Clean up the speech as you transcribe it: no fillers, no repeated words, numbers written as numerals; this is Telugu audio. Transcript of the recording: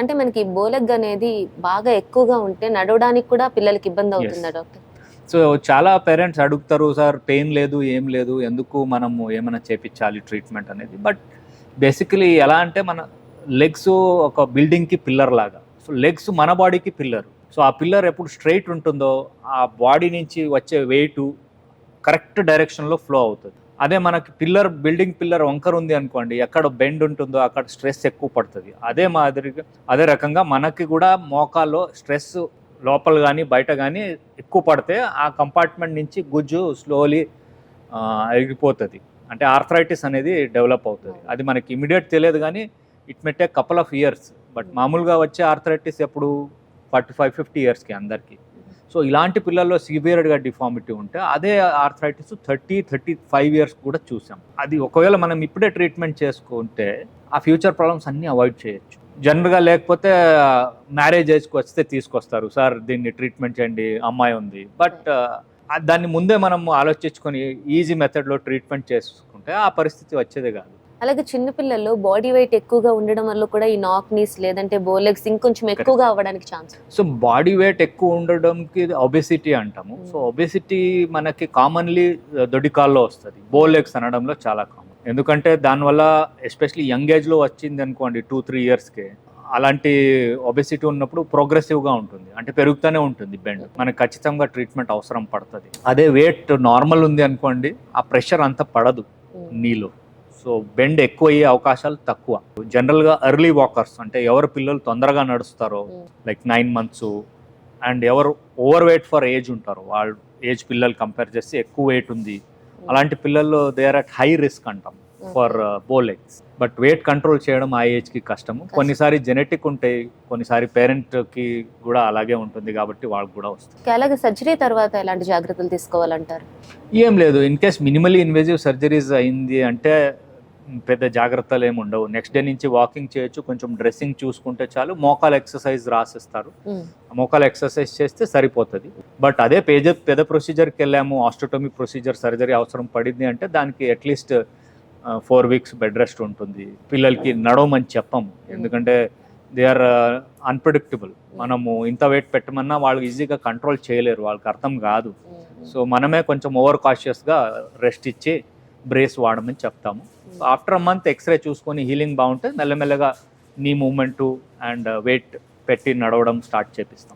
అంటే మనకి బోలెగ్ అనేది బాగా ఎక్కువగా ఉంటే నడవడానికి కూడా పిల్లలకి ఇబ్బంది అవుతుందా డాక్టర్? సో చాలా పేరెంట్స్ అడుగుతారు, సార్ పెయిన్ లేదు ఏం లేదు ఎందుకు మనము ఏమైనా చేపించాలి ట్రీట్మెంట్ అనేది. బట్ బేసికలీ ఎలా అంటే మన లెగ్స్ ఒక బిల్డింగ్కి పిల్లర్ లాగా. సో లెగ్స్ మన బాడీకి పిల్లర్. సో ఆ పిల్లర్ ఎప్పుడు స్ట్రైట్ ఉంటుందో ఆ బాడీ నుంచి వచ్చే వెయిట్ కరెక్ట్ డైరెక్షన్లో ఫ్లో అవుతుంది. అదే మనకి బిల్డింగ్ పిల్లర్ వంకర ఉంది అనుకోండి, ఎక్కడ బెండ్ ఉంటుందో అక్కడ స్ట్రెస్ ఎక్కువ పడుతుంది. అదే రకంగా మనకి కూడా మోకాల్లో స్ట్రెస్ లోపల కానీ బయట కానీ ఎక్కువ పడితే ఆ కంపార్ట్మెంట్ నుంచి గుజ్జు స్లోలీ ఎగిరిపోతుంది. అంటే ఆర్థరైటిస్ అనేది డెవలప్ అవుతుంది. అది మనకి ఇమీడియట్ తెలియదు కానీ it may take couple of years. But మామూలుగా వచ్చే ఆర్థరైటిస్ ఎప్పుడు 45-50 ఇయర్స్కి అందరికీ. సో ఇలాంటి పిల్లల్లో సివియర్గా డిఫార్మిటీ ఉంటే అదే ఆర్థరైటిస్ 30-35 ఇయర్స్ కూడా చూసాం. అది ఒకవేళ మనం ఇప్పుడే ట్రీట్మెంట్ చేసుకుంటే ఆ ఫ్యూచర్ ప్రాబ్లమ్స్ అన్నీ అవాయిడ్ చేయొచ్చు. జనరల్గా లేకపోతే మ్యారేజ్ ఏజ్కి వస్తే తీసుకొస్తారు, సార్ దీన్ని ట్రీట్మెంట్ చేయండి అమ్మాయి ఉంది. బట్ దాన్ని ముందే మనం ఆలోచించుకొని ఈజీ మెథడ్లో ట్రీట్మెంట్ చేసుకుంటే ఆ పరిస్థితి వచ్చేదే కాదు. అలాగే చిన్నపిల్లల్లో బాడీ వెయిట్ ఎక్కువగా ఉండడం వల్ల కూడా ఈ నాక్ నీస్ లేదంటే బోలెగ్స్ ఇంకొంచెం ఎక్కువగా అవ్వడానికి ఛాన్స్. సో బాడీ వెయిట్ ఎక్కువ ఉండడంకి ఒబెసిటీ అంటాము. సో ఒబెసిటీ మనకి కామన్లీ దొడికాల్లో వస్తుంది, బోలెగ్స్ అనడంలో చాలా కామన్. ఎందుకంటే దానివల్ల ఎస్పెషలీ యంగ్ ఏజ్లో వచ్చింది అనుకోండి 2-3 ఇయర్స్కే, అలాంటి ఒబెసిటీ ఉన్నప్పుడు ప్రోగ్రెసివ్గా ఉంటుంది, అంటే పెరుగుతూనే ఉంటుంది బెండ్. మనకు ఖచ్చితంగా ట్రీట్మెంట్ అవసరం పడుతుంది. అదే వెయిట్ నార్మల్ ఉంది అనుకోండి, ఆ ప్రెషర్ అంత పడదు నీలో. సో బెండ్ ఎక్కువ అయ్యే అవకాశాలు తక్కువ. జనరల్గా ఎర్లీ వాకర్స్ అంటే ఎవరు పిల్లలు తొందరగా నడుస్తారో, లైక్ 9 months, అండ్ ఎవరు ఓవర్ వెయిట్ ఫర్ ఏజ్ ఉంటారో, వాళ్ళు ఏజ్ పిల్లలు కంపేర్ చేస్తే ఎక్కువ వెయిట్ ఉంది, అలాంటి పిల్లల్లో they are at high risk అంటాం for bowlegs. But weight control చేయడం ఆ ఏజ్కి కష్టము. కొన్నిసారి జెనెటిక్ ఉంటాయి, కొన్నిసారి పేరెంట్కి కూడా అలాగే ఉంటుంది కాబట్టి వాళ్ళకి కూడా వస్తుంది. అలాగే సర్జరీ తర్వాత ఎలాంటి జాగ్రత్తలు తీసుకోవాలంటారు? ఏం లేదు, in case minimally invasive surgeries అయింది అంటే పెద్ద జాగ్రత్తలు ఏమి ఉండవు. నెక్స్ట్ డే నుంచి వాకింగ్ చేయొచ్చు, కొంచెం డ్రెస్సింగ్ చూసుకుంటే చాలు. మోకాలు ఎక్సర్సైజ్ రాసిస్తారు, మోకాలు ఎక్సర్సైజ్ చేస్తే సరిపోతుంది. బట్ అదే పెద్ద ప్రొసీజర్కి వెళ్ళాము, ఆస్టోటోమీ ప్రొసీజర్ సర్జరీ అవసరం పడింది అంటే దానికి అట్లీస్ట్ 4 weeks బెడ్ రెస్ట్ ఉంటుంది. పిల్లలకి నడవమని చెప్పము, ఎందుకంటే దే ఆర్ అన్ప్రెడిక్టబుల్. మనము ఇంత వెయిట్ పెట్టమన్నా వాళ్ళు ఈజీగా కంట్రోల్ చేయలేరు, వాళ్ళకి అర్థం కాదు. సో మనమే కొంచెం ఓవర్ కాషియస్గా రెస్ట్ ఇచ్చి బ్రేస్ వాడమని చెప్తాము. ఆఫ్టర్ మంత్ ఎక్స్రే చూసుకొని హీలింగ్ బాగుంటే మెల్లమెల్లగా నీ మూమెంటు అండ్ వెయిట్ పెట్టి నడవడం స్టార్ట్ చేపిస్తాం.